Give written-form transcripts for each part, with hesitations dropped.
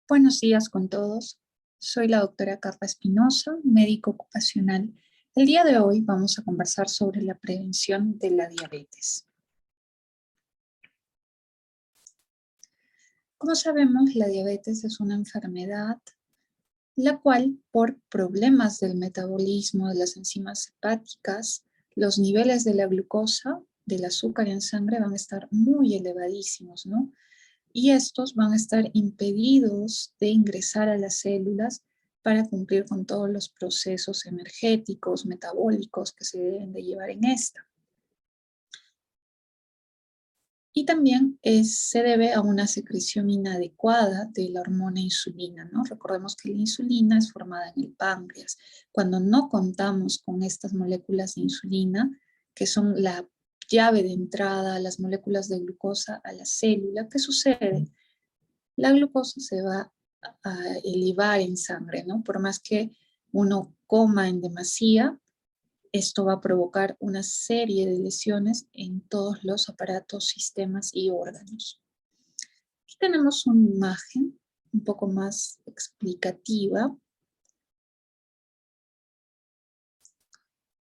Buenos días con todos. Soy la doctora Carla Espinosa, médico ocupacional. El día de hoy vamos a conversar sobre la prevención de la diabetes. Como sabemos, la diabetes es una enfermedad la cual, por problemas del metabolismo de las enzimas hepáticas, los niveles de la glucosa, del azúcar en sangre van a estar muy elevadísimos, ¿no? Y estos van a estar impedidos de ingresar a las células para cumplir con todos los procesos energéticos, metabólicos que se deben de llevar en esta. Y también se debe a una secreción inadecuada de la hormona insulina, ¿no? Recordemos que la insulina es formada en el páncreas. Cuando no contamos con estas moléculas de insulina, que son la llave de entrada a las moléculas de glucosa a la célula, ¿qué sucede? La glucosa se va a elevar en sangre, ¿no? Por más que uno coma en demasía, esto va a provocar una serie de lesiones en todos los aparatos, sistemas y órganos. Aquí tenemos una imagen un poco más explicativa,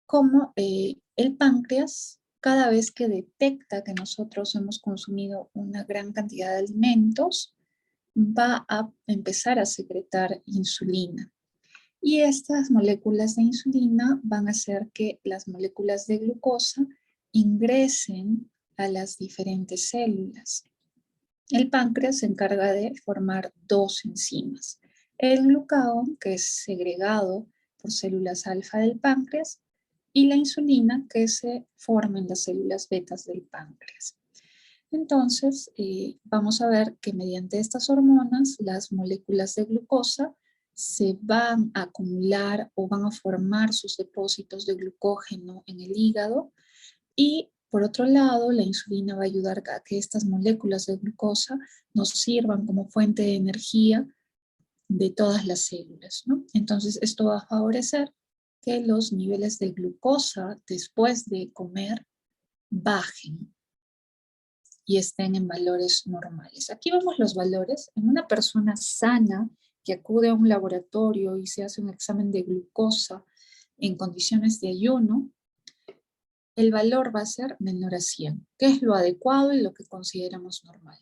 cómo el páncreas, cada vez que detecta que nosotros hemos consumido una gran cantidad de alimentos, va a empezar a secretar insulina. Y estas moléculas de insulina van a hacer que las moléculas de glucosa ingresen a las diferentes células. El páncreas se encarga de formar dos enzimas. El glucagón, que es segregado por células alfa del páncreas, y la insulina, que se forma en las células betas del páncreas. Entonces, vamos a ver que mediante estas hormonas, las moléculas de glucosa se van a acumular o van a formar sus depósitos de glucógeno en el hígado y, por otro lado, la insulina va a ayudar a que estas moléculas de glucosa nos sirvan como fuente de energía de todas las células, ¿no? Entonces, esto va a favorecer que los niveles de glucosa después de comer bajen y estén en valores normales. Aquí vemos los valores. En una persona sana que acude a un laboratorio y se hace un examen de glucosa en condiciones de ayuno, el valor va a ser menor a 100, que es lo adecuado y lo que consideramos normal.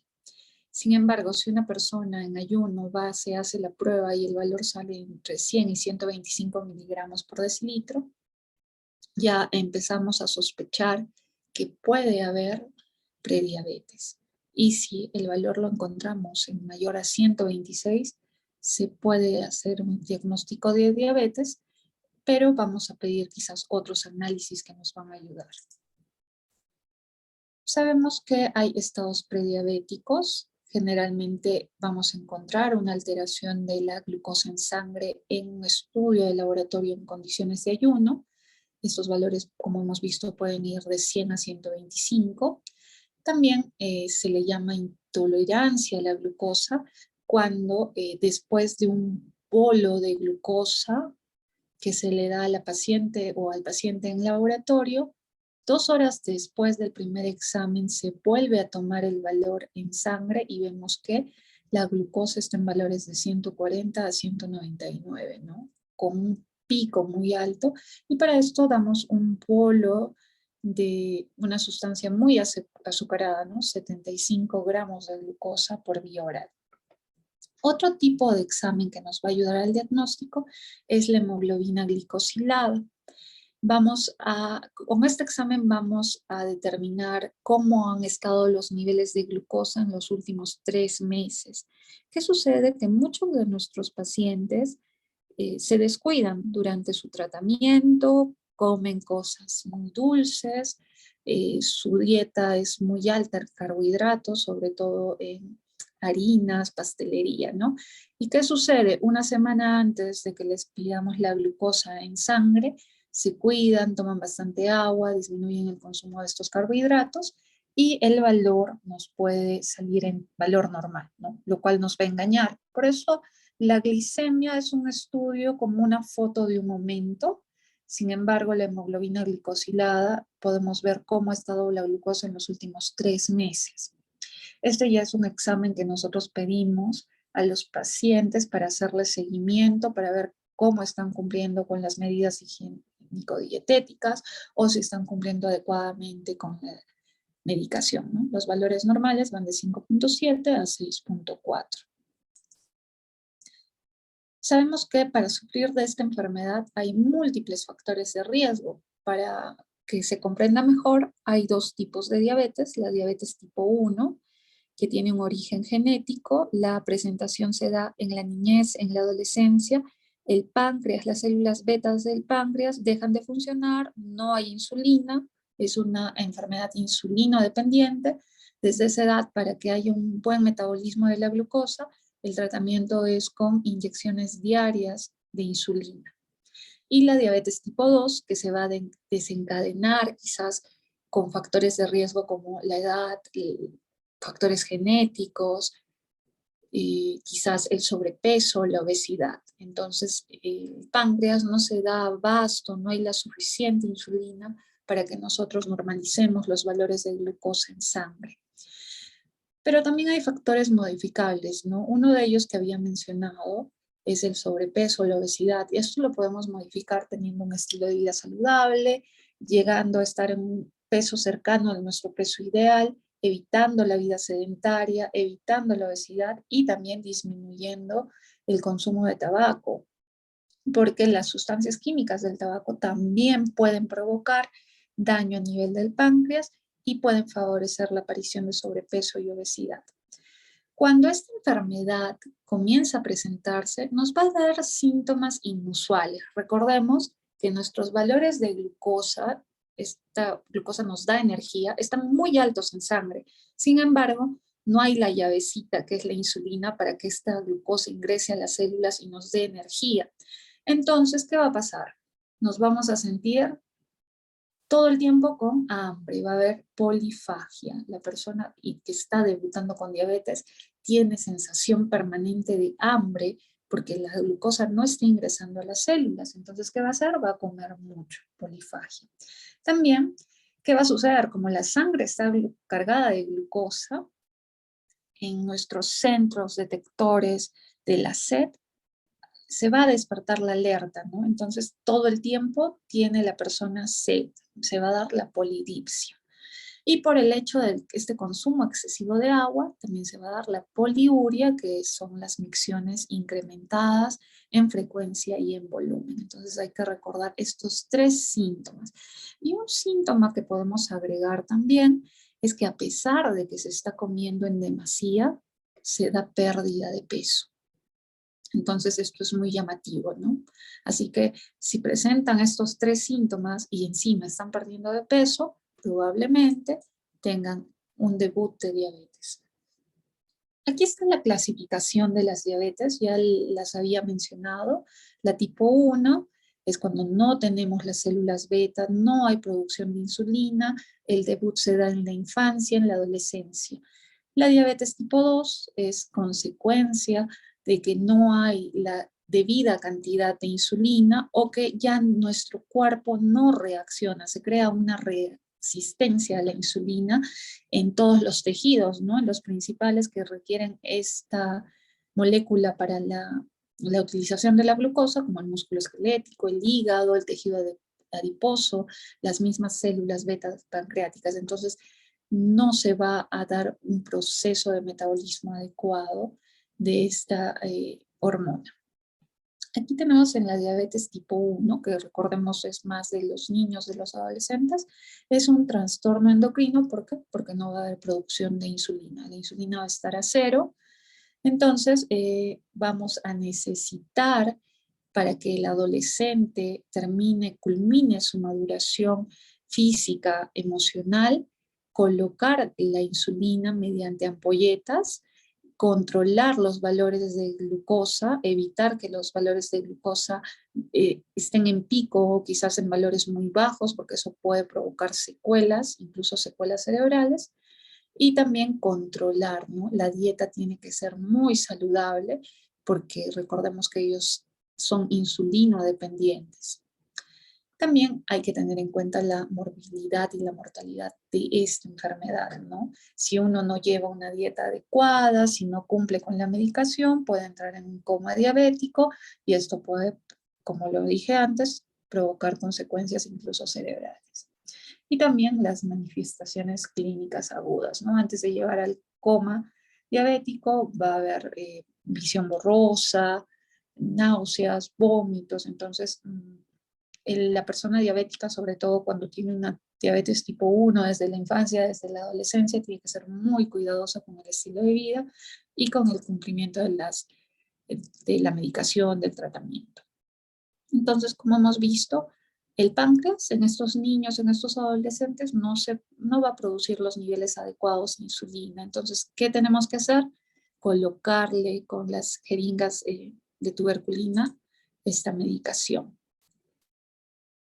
Sin embargo, si una persona en ayuno se hace la prueba y el valor sale entre 100 y 125 miligramos por decilitro, ya empezamos a sospechar que puede haber prediabetes. Y si el valor lo encontramos en mayor a 126, se puede hacer un diagnóstico de diabetes, pero vamos a pedir quizás otros análisis que nos van a ayudar. Sabemos que hay estados prediabéticos. Generalmente vamos a encontrar una alteración de la glucosa en sangre en un estudio de laboratorio en condiciones de ayuno. Estos valores, como hemos visto, pueden ir de 100 a 125. También se le llama intolerancia a la glucosa cuando después de un bolo de glucosa que se le da a la paciente o al paciente en laboratorio, 2 horas después del primer examen se vuelve a tomar el valor en sangre y vemos que la glucosa está en valores de 140 a 199, ¿no? Con un pico muy alto, y para esto damos un bolo de una sustancia muy azucarada, ¿no? 75 gramos de glucosa por vía oral. Otro tipo de examen que nos va a ayudar al diagnóstico es la hemoglobina glicosilada. Con este examen vamos a determinar cómo han estado los niveles de glucosa en los últimos 3 meses. ¿Qué sucede? Que muchos de nuestros pacientes se descuidan durante su tratamiento, comen cosas muy dulces, su dieta es muy alta en carbohidratos, sobre todo en harinas, pastelería, ¿no? ¿Y qué sucede? Una semana antes de que les pidamos la glucosa en sangre, se cuidan, toman bastante agua, disminuyen el consumo de estos carbohidratos y el valor nos puede salir en valor normal, ¿no? Lo cual nos va a engañar. Por eso la glicemia es un estudio como una foto de un momento. Sin embargo, la hemoglobina glicosilada podemos ver cómo ha estado la glucosa en los últimos 3 meses. Este ya es un examen que nosotros pedimos a los pacientes para hacerles seguimiento, para ver cómo están cumpliendo con las medidas higiénico-dietéticas o si están cumpliendo adecuadamente con la medicación, ¿no? Los valores normales van de 5.7 a 6.4. Sabemos que para sufrir de esta enfermedad hay múltiples factores de riesgo. Para que se comprenda mejor, hay dos tipos de diabetes: la diabetes tipo 1, que tiene un origen genético, la presentación se da en la niñez, en la adolescencia, el páncreas, las células betas del páncreas dejan de funcionar, no hay insulina, es una enfermedad insulino dependiente. Desde esa edad, para que haya un buen metabolismo de la glucosa, el tratamiento es con inyecciones diarias de insulina. Y la diabetes tipo 2, que se va a desencadenar quizás con factores de riesgo como la edad, factores genéticos, quizás el sobrepeso, la obesidad. Entonces, el páncreas no se da abasto, no hay la suficiente insulina para que nosotros normalicemos los valores de glucosa en sangre. Pero también hay factores modificables, ¿no? Uno de ellos que había mencionado es el sobrepeso, la obesidad, y esto lo podemos modificar teniendo un estilo de vida saludable, llegando a estar en un peso cercano a nuestro peso ideal, evitando la vida sedentaria, evitando la obesidad y también disminuyendo el consumo de tabaco, porque las sustancias químicas del tabaco también pueden provocar daño a nivel del páncreas y pueden favorecer la aparición de sobrepeso y obesidad. Cuando esta enfermedad comienza a presentarse, nos va a dar síntomas inusuales. Recordemos que nuestros valores de glucosa, esta glucosa nos da energía, están muy altos en sangre. Sin embargo, no hay la llavecita que es la insulina para que esta glucosa ingrese a las células y nos dé energía. Entonces, ¿qué va a pasar? Nos vamos a sentir todo el tiempo con hambre, va a haber polifagia. La persona que está debutando con diabetes tiene sensación permanente de hambre porque la glucosa no está ingresando a las células. Entonces, ¿qué va a hacer? Va a comer mucho, polifagia. También, ¿qué va a suceder? Como la sangre está cargada de glucosa, en nuestros centros detectores de la sed, se va a despertar la alerta, ¿no? Entonces, todo el tiempo tiene la persona sed, se va a dar la polidipsia. Y por el hecho de este consumo excesivo de agua, también se va a dar la poliuria, que son las micciones incrementadas en frecuencia y en volumen. Entonces hay que recordar estos tres síntomas. Y un síntoma que podemos agregar también es que a pesar de que se está comiendo en demasía, se da pérdida de peso. Entonces esto es muy llamativo, ¿no? Así que si presentan estos tres síntomas y encima están perdiendo de peso, probablemente tengan un debut de diabetes. Aquí está la clasificación de las diabetes, ya las había mencionado. La tipo 1 es cuando no tenemos las células beta, no hay producción de insulina, el debut se da en la infancia, en la adolescencia. La diabetes tipo 2 es consecuencia de que no hay la debida cantidad de insulina o que ya nuestro cuerpo no reacciona, se crea una resistencia a la insulina en todos los tejidos, ¿no? En los principales que requieren esta molécula para la utilización de la glucosa, como el músculo esquelético, el hígado, el tejido adiposo, las mismas células beta pancreáticas. Entonces, no se va a dar un proceso de metabolismo adecuado de esta hormona. Aquí tenemos en la diabetes tipo 1, que recordemos es más de los niños, de los adolescentes, es un trastorno endocrino. ¿Por qué? Porque no va a haber producción de insulina. La insulina va a estar a cero. Entonces, vamos a necesitar, para que el adolescente culmine su maduración física, emocional, colocar la insulina mediante ampolletas, controlar los valores de glucosa, evitar que los valores de glucosa estén en pico o quizás en valores muy bajos, porque eso puede provocar secuelas, incluso secuelas cerebrales, y también controlar, ¿no? La dieta tiene que ser muy saludable porque recordemos que ellos son insulino dependientes. También hay que tener en cuenta la morbilidad y la mortalidad de esta enfermedad, ¿no? Si uno no lleva una dieta adecuada, si no cumple con la medicación, puede entrar en un coma diabético y esto puede, como lo dije antes, provocar consecuencias incluso cerebrales. Y también las manifestaciones clínicas agudas, ¿no? Antes de llegar al coma diabético va a haber visión borrosa, náuseas, vómitos. Entonces, la persona diabética, sobre todo cuando tiene una diabetes tipo 1 desde la infancia, desde la adolescencia, tiene que ser muy cuidadosa con el estilo de vida y con el cumplimiento de la medicación, del tratamiento. Entonces, como hemos visto, el páncreas en estos niños, en estos adolescentes, no va a producir los niveles adecuados de insulina. Entonces, ¿qué tenemos que hacer? Colocarle con las jeringas de tuberculina esta medicación.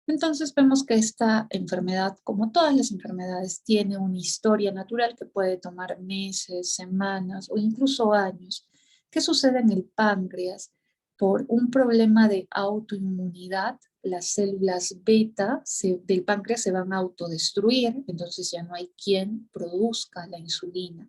Entonces vemos que esta enfermedad, como todas las enfermedades, tiene una historia natural que puede tomar meses, semanas o incluso años. ¿Qué sucede en el páncreas? Por un problema de autoinmunidad, las células beta del páncreas se van a autodestruir, entonces ya no hay quien produzca la insulina.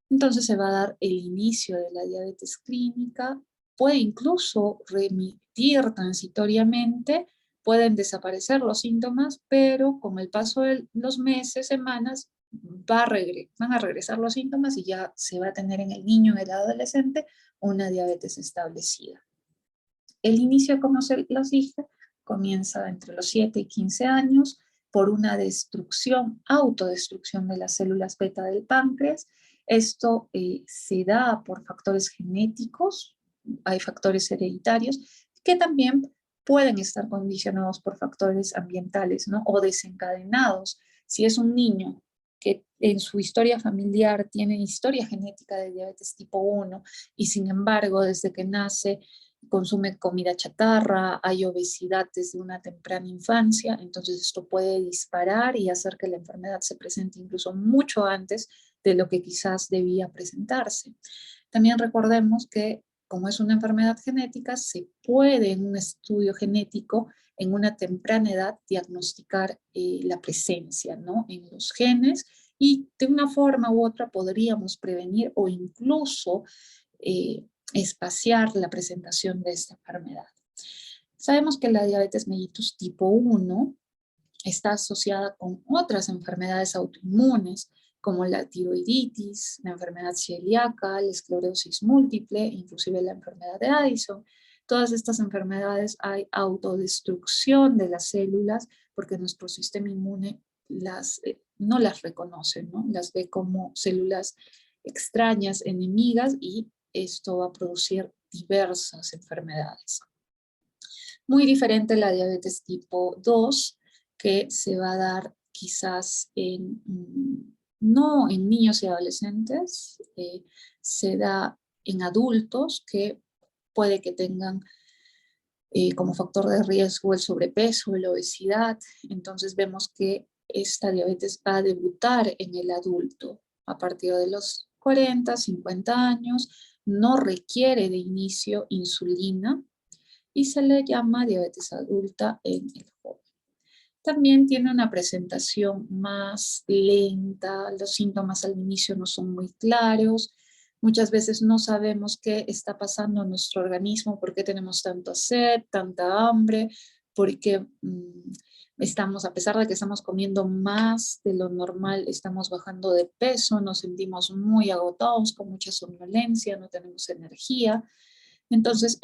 Entonces se va a dar el inicio de la diabetes clínica, puede incluso remitir transitoriamente, pueden desaparecer los síntomas, pero con el paso de los meses, semanas, van a regresar los síntomas y ya se va a tener en el niño, en el adolescente, una diabetes establecida. El inicio, como se los dije, comienza entre los 7 y 15 años por una autodestrucción de las células beta del páncreas. Esto se da por factores genéticos, hay factores hereditarios que también pueden estar condicionados por factores ambientales, ¿no? O desencadenados. Si es un niño que en su historia familiar tiene historia genética de diabetes tipo 1 y sin embargo desde que nace consume comida chatarra, hay obesidad desde una temprana infancia, entonces esto puede disparar y hacer que la enfermedad se presente incluso mucho antes de lo que quizás debía presentarse. También recordemos que como es una enfermedad genética, se puede en un estudio genético en una temprana edad diagnosticar la presencia, ¿no? En los genes y de una forma u otra podríamos prevenir o incluso espaciar la presentación de esta enfermedad. Sabemos que la diabetes mellitus tipo 1 está asociada con otras enfermedades autoinmunes, como la tiroiditis, la enfermedad celíaca, la esclerosis múltiple, inclusive la enfermedad de Addison. Todas estas enfermedades hay autodestrucción de las células porque nuestro sistema inmune no las reconoce, ¿no? Las ve como células extrañas, enemigas, y esto va a producir diversas enfermedades. Muy diferente la diabetes tipo 2, que se va a dar quizás no en niños y adolescentes, se da en adultos que puede que tengan como factor de riesgo el sobrepeso, la obesidad. Entonces vemos que esta diabetes va a debutar en el adulto a partir de los 40, 50 años, no requiere de inicio insulina y se le llama diabetes adulta en el joven. También tiene una presentación más lenta, los síntomas al inicio no son muy claros, muchas veces no sabemos qué está pasando en nuestro organismo, por qué tenemos tanta sed, tanta hambre, porque estamos, a pesar de que estamos comiendo más de lo normal, estamos bajando de peso, nos sentimos muy agotados, con mucha somnolencia, no tenemos energía. Entonces,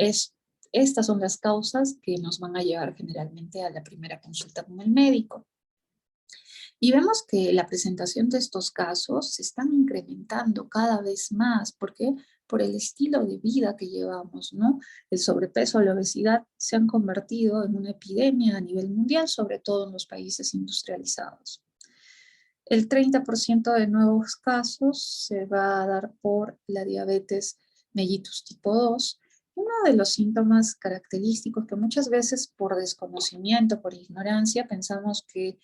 estas son las causas que nos van a llevar generalmente a la primera consulta con el médico. Y vemos que la presentación de estos casos se están incrementando cada vez más. ¿Por qué? Por el estilo de vida que llevamos, ¿no? El sobrepeso, la obesidad se han convertido en una epidemia a nivel mundial, sobre todo en los países industrializados. El 30% de nuevos casos se va a dar por la diabetes mellitus tipo 2. Uno de los síntomas característicos que muchas veces por desconocimiento, por ignorancia, pensamos que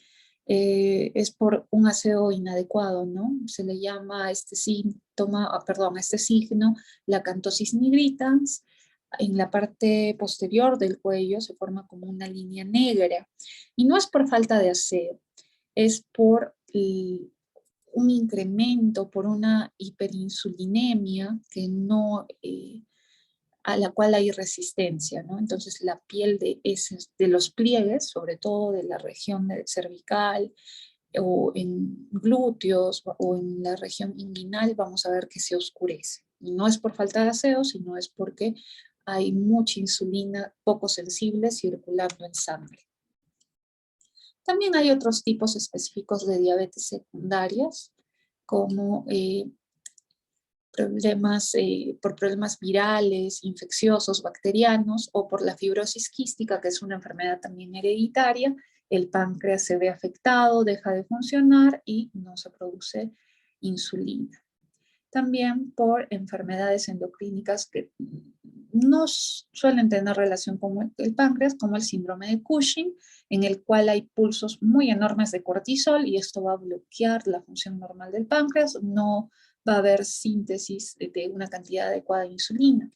es por un aseo inadecuado, ¿no? Se le llama a este síntoma, a este signo, la acanthosis nigricans. en la parte posterior del cuello se forma como una línea negra. Y no es por falta de aseo, es por un incremento, por una hiperinsulinemia que no, a la cual hay resistencia, ¿no? Entonces la piel de los pliegues, sobre todo de la región cervical o en glúteos o en la región inguinal, vamos a ver que se oscurece. Y no es por falta de aseo, sino es porque hay mucha insulina poco sensible circulando en sangre. También hay otros tipos específicos de diabetes secundarias, como por problemas virales, infecciosos, bacterianos, o por la fibrosis quística, que es una enfermedad también hereditaria. El páncreas se ve afectado, deja de funcionar y no se produce insulina. También por enfermedades endocrínicas que no suelen tener relación con el páncreas, como el síndrome de Cushing, en el cual hay pulsos muy enormes de cortisol y esto va a bloquear la función normal del páncreas, no va a haber síntesis de una cantidad adecuada de insulina.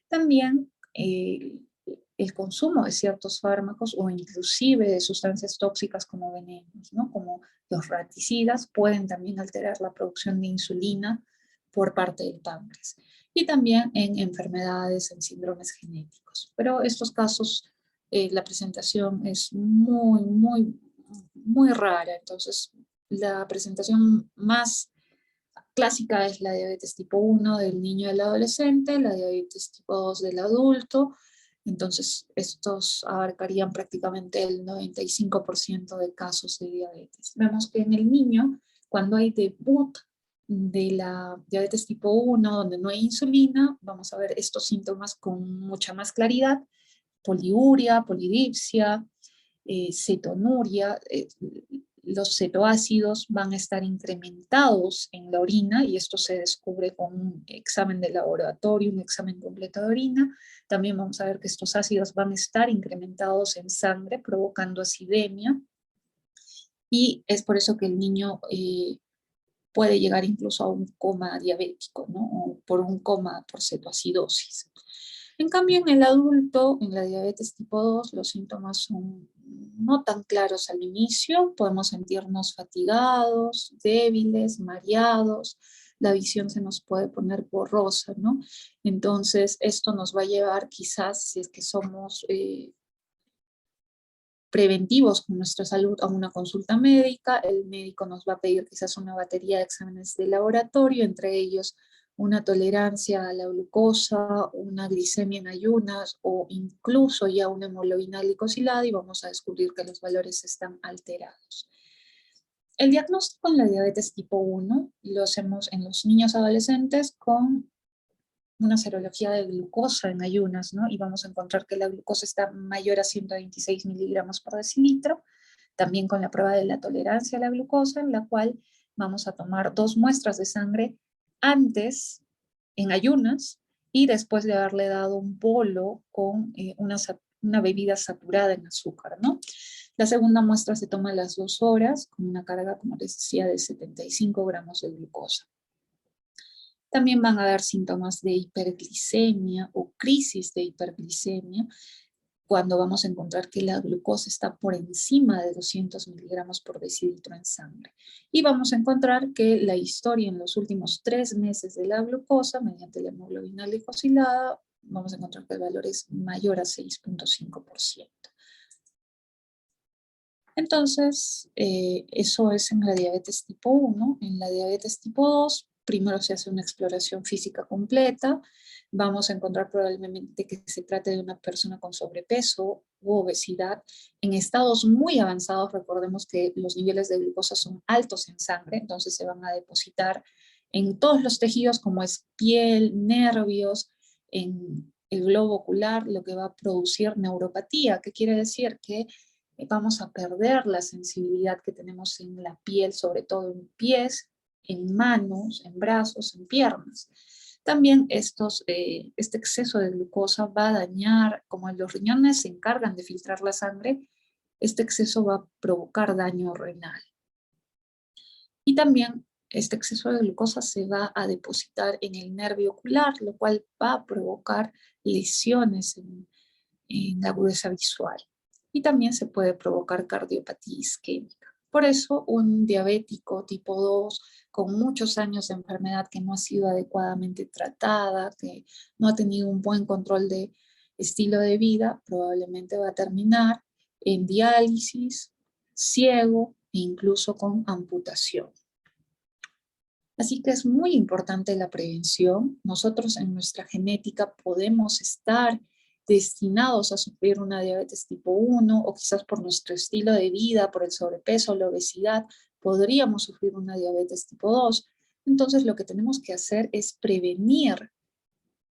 También el consumo de ciertos fármacos o inclusive de sustancias tóxicas como venenos, ¿no? Como los raticidas, pueden también alterar la producción de insulina por parte del páncreas. Y también en enfermedades, en síndromes genéticos. Pero estos casos, la presentación es muy rara. Entonces, la presentación más clásica es la diabetes tipo 1 del niño y del adolescente, la diabetes tipo 2 del adulto. Entonces, estos abarcarían prácticamente el 95% de casos de diabetes. Vemos que en el niño, cuando hay debut de la diabetes tipo 1, donde no hay insulina, vamos a ver estos síntomas con mucha más claridad: poliuria, polidipsia, cetonuria. Los cetoácidos van a estar incrementados en la orina y esto se descubre con un examen de laboratorio, un examen completo de orina. También vamos a ver que estos ácidos van a estar incrementados en sangre, provocando acidemia, y es por eso que el niño puede llegar incluso a un coma diabético, ¿no? O por un coma por cetoacidosis. En cambio, en el adulto, en la diabetes tipo 2, los síntomas son no tan claros al inicio. Podemos sentirnos fatigados, débiles, mareados, la visión se nos puede poner borrosa, ¿no? Entonces, esto nos va a llevar quizás, si es que somos preventivos con nuestra salud, a una consulta médica. El médico nos va a pedir quizás una batería de exámenes de laboratorio, entre ellos una tolerancia a la glucosa, una glicemia en ayunas o incluso ya una hemoglobina glicosilada, y vamos a descubrir que los valores están alterados. El diagnóstico en la diabetes tipo 1 lo hacemos en los niños adolescentes con una serología de glucosa en ayunas, ¿no? Y vamos a encontrar que la glucosa está mayor a 126 miligramos por decilitro. También con la prueba de la tolerancia a la glucosa, en la cual vamos a tomar 2 muestras de sangre antes, en ayunas, y después de haberle dado un bolo con una bebida saturada en azúcar, ¿no? La segunda muestra se toma a las 2 horas, con una carga, como les decía, de 75 gramos de glucosa. También van a haber síntomas de hiperglicemia o crisis de hiperglicemia, cuando vamos a encontrar que la glucosa está por encima de 200 miligramos por decilitro en sangre. Y vamos a encontrar que la historia en los últimos 3 meses de la glucosa, mediante la hemoglobina glicosilada, vamos a encontrar que el valor es mayor a 6.5%. Entonces, eso es en la diabetes tipo 1. En la diabetes tipo 2, primero se hace una exploración física completa. Vamos a encontrar probablemente que se trate de una persona con sobrepeso u obesidad. En estados muy avanzados, recordemos que los niveles de glucosa son altos en sangre, entonces se van a depositar en todos los tejidos, como es piel, nervios, en el globo ocular, lo que va a producir neuropatía, que quiere decir que vamos a perder la sensibilidad que tenemos en la piel, sobre todo en pies, en manos, en brazos, en piernas. También este exceso de glucosa va a dañar, como los riñones se encargan de filtrar la sangre, este exceso va a provocar daño renal. Y también este exceso de glucosa se va a depositar en el nervio ocular, lo cual va a provocar lesiones en la agudeza visual. Y también se puede provocar cardiopatía isquémica. Por eso, un diabético tipo 2 con muchos años de enfermedad que no ha sido adecuadamente tratada, que no ha tenido un buen control de estilo de vida, probablemente va a terminar en diálisis, ciego e incluso con amputación. Así que es muy importante la prevención. Nosotros en nuestra genética podemos estar destinados a sufrir una diabetes tipo 1 o quizás por nuestro estilo de vida, por el sobrepeso, la obesidad, podríamos sufrir una diabetes tipo 2. Entonces lo que tenemos que hacer es prevenir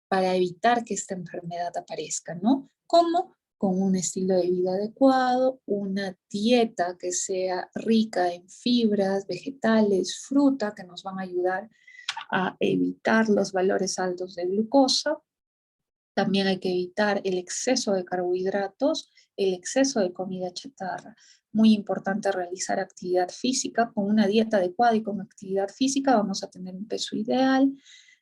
para evitar que esta enfermedad aparezca, ¿no? ¿Cómo? Con un estilo de vida adecuado, una dieta que sea rica en fibras, vegetales, fruta, que nos van a ayudar a evitar los valores altos de glucosa. También hay que evitar el exceso de carbohidratos, el exceso de comida chatarra. Muy importante realizar actividad física. Con una dieta adecuada y con actividad física vamos a tener un peso ideal.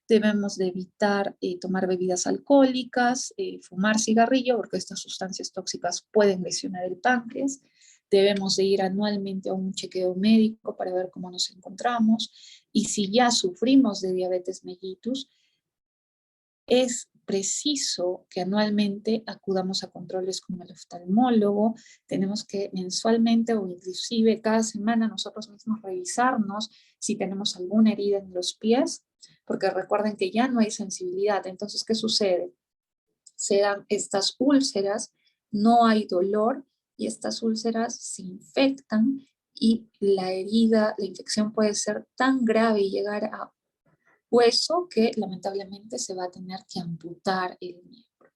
Debemos de evitar tomar bebidas alcohólicas, fumar cigarrillo, porque estas sustancias tóxicas pueden lesionar el páncreas. Debemos de ir anualmente a un chequeo médico para ver cómo nos encontramos. Y si ya sufrimos de diabetes mellitus, es preciso que anualmente acudamos a controles con el oftalmólogo. Tenemos que mensualmente o inclusive cada semana nosotros mismos revisarnos si tenemos alguna herida en los pies, porque recuerden que ya no hay sensibilidad. Entonces, ¿qué sucede? Se dan estas úlceras, no hay dolor y estas úlceras se infectan y la herida, la infección puede ser tan grave y llegar a hueso que lamentablemente se va a tener que amputar el miembro.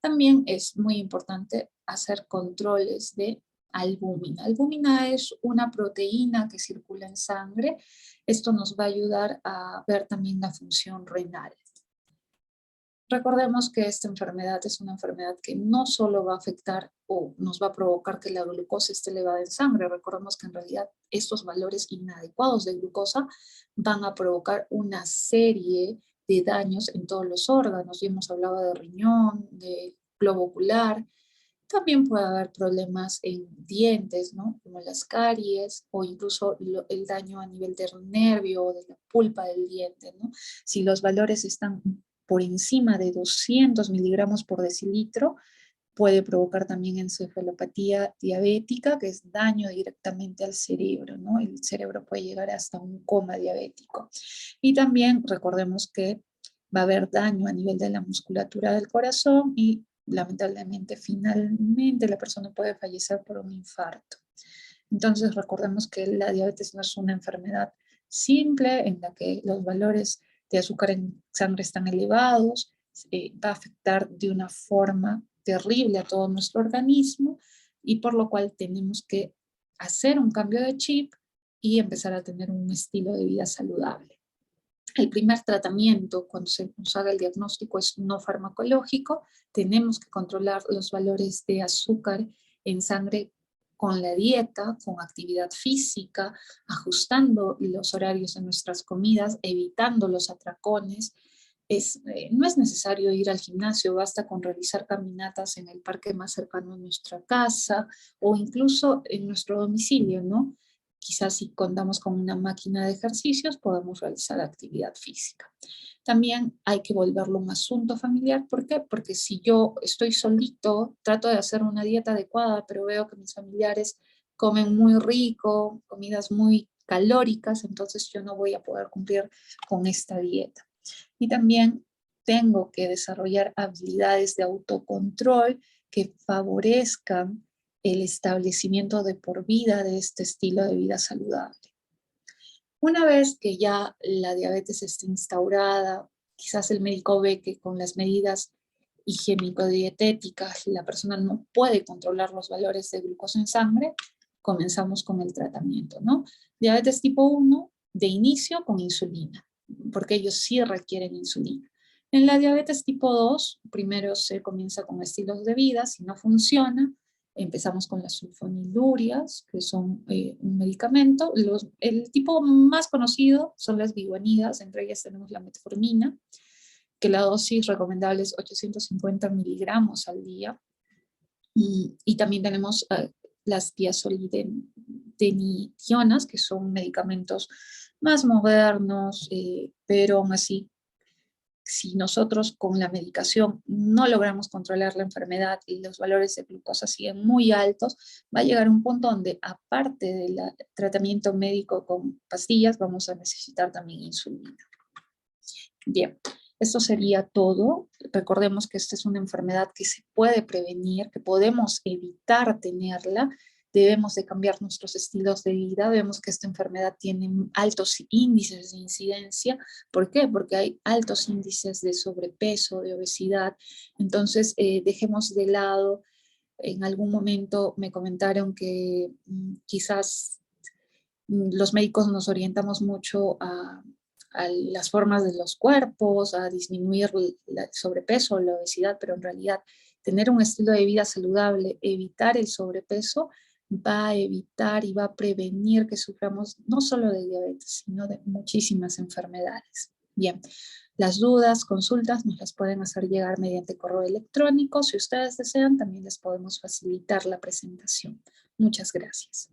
También es muy importante hacer controles de albúmina. Albúmina es una proteína que circula en sangre. Esto nos va a ayudar a ver también la función renal. Recordemos que esta enfermedad es una enfermedad que no solo va a afectar o nos va a provocar que la glucosa esté elevada en sangre. Recordemos que en realidad estos valores inadecuados de glucosa van a provocar una serie de daños en todos los órganos. Ya hemos hablado de riñón, de globo ocular. También puede haber problemas en dientes, ¿no? Como las caries o incluso el daño a nivel del nervio o de la pulpa del diente, ¿no? Si los valores están por encima de 200 miligramos por decilitro, puede provocar también encefalopatía diabética, que es daño directamente al cerebro, ¿no? El cerebro puede llegar hasta un coma diabético. Y también recordemos que va a haber daño a nivel de la musculatura del corazón y lamentablemente finalmente la persona puede fallecer por un infarto. Entonces recordemos que la diabetes no es una enfermedad simple en la que los valores de azúcar en sangre están elevados, va a afectar de una forma terrible a todo nuestro organismo y por lo cual tenemos que hacer un cambio de chip y empezar a tener un estilo de vida saludable. El primer tratamiento, cuando se nos haga el diagnóstico, es no farmacológico. Tenemos que controlar los valores de azúcar en sangre con la dieta, con actividad física, ajustando los horarios de nuestras comidas, evitando los atracones. No es necesario ir al gimnasio, basta con realizar caminatas en el parque más cercano a nuestra casa o incluso en nuestro domicilio, ¿no? Quizás si contamos con una máquina de ejercicios, podemos realizar actividad física. También hay que volverlo un asunto familiar. ¿Por qué? Porque si yo estoy solito, trato de hacer una dieta adecuada, pero veo que mis familiares comen muy rico, comidas muy calóricas, entonces yo no voy a poder cumplir con esta dieta. Y también tengo que desarrollar habilidades de autocontrol que favorezcan el establecimiento de por vida de este estilo de vida saludable. Una vez que ya la diabetes esté instaurada, quizás el médico ve que con las medidas higiénico-dietéticas la persona no puede controlar los valores de glucosa en sangre, comenzamos con el tratamiento, ¿no? Diabetes tipo 1, de inicio con insulina, porque ellos sí requieren insulina. En la diabetes tipo 2, primero se comienza con estilos de vida, si no funciona, Empezamos con las sulfonilurias, que son un medicamento. El tipo más conocido son las biguanidas, entre ellas tenemos la metformina, que la dosis recomendable es 850 miligramos al día. Y también tenemos las diazolidinedionas, que son medicamentos más modernos, pero aún así, si nosotros con la medicación no logramos controlar la enfermedad y los valores de glucosa siguen muy altos, va a llegar un punto donde, aparte del tratamiento médico con pastillas, vamos a necesitar también insulina. Bien, esto sería todo. Recordemos que esta es una enfermedad que se puede prevenir, que podemos evitar tenerla. Debemos de cambiar nuestros estilos de vida. Vemos que esta enfermedad tiene altos índices de incidencia. ¿Por qué? Porque hay altos índices de sobrepeso, de obesidad. Entonces, dejemos de lado. En algún momento me comentaron que quizás los médicos nos orientamos mucho a las formas de los cuerpos, a disminuir el sobrepeso, la obesidad, pero en realidad tener un estilo de vida saludable, evitar el sobrepeso, va a evitar y va a prevenir que suframos no solo de diabetes, sino de muchísimas enfermedades. Bien, las dudas, consultas nos las pueden hacer llegar mediante correo electrónico. Si ustedes desean, también les podemos facilitar la presentación. Muchas gracias.